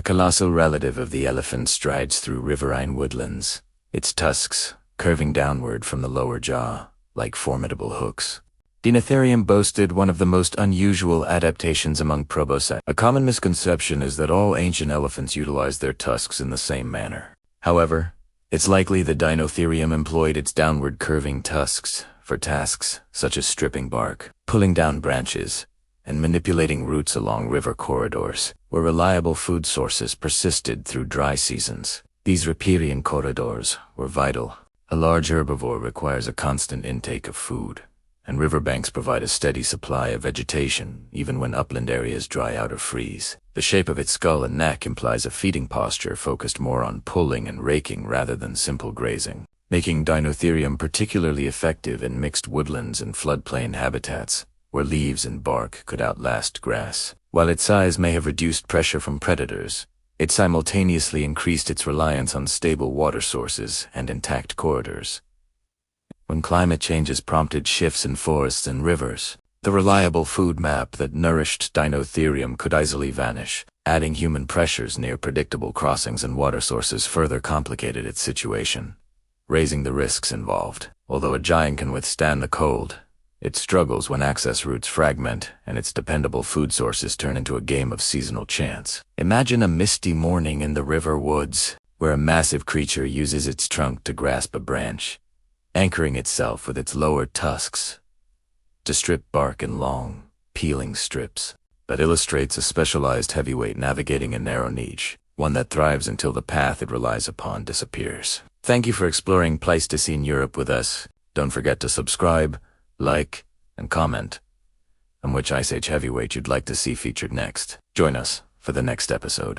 A colossal relative of the elephant strides through riverine woodlands, its tusks curving downward from the lower jaw like formidable hooks. Deinotherium boasted one of the most unusual adaptations among proboscideans. A common misconception is that all ancient elephants utilized their tusks in the same manner. However, it's likely the Deinotherium employed its downward curving tusks for tasks such as stripping bark, pulling down branches, and manipulating roots along river corridors, where reliable food sources persisted through dry seasons. These riparian corridors were vital. A large herbivore requires a constant intake of food, and riverbanks provide a steady supply of vegetation even when upland areas dry out or freeze. The shape of its skull and neck implies a feeding posture focused more on pulling and raking rather than simple grazing, making Deinotherium particularly effective in mixed woodlands and floodplain habitats, where leaves and bark could outlast grass. While its size may have reduced pressure from predators, it simultaneously increased its reliance on stable water sources and intact corridors. When climate changes prompted shifts in forests and rivers, the reliable food map that nourished Deinotherium could easily vanish. Adding human pressures near predictable crossings and water sources further complicated its situation, raising the risks involved. Although a giant can withstand the cold, it struggles when access routes fragment and its dependable food sources turn into a game of seasonal chance. Imagine a misty morning in the river woods, where a massive creature uses its trunk to grasp a branch, anchoring itself with its lower tusks to strip bark in long, peeling strips. That illustrates a specialized heavyweight navigating a narrow niche, one that thrives until the path it relies upon disappears. Thank you for exploring Pleistocene Europe with us. Don't forget to subscribe, like, and comment on which Ice Age heavyweight you'd like to see featured next. Join us for the next episode.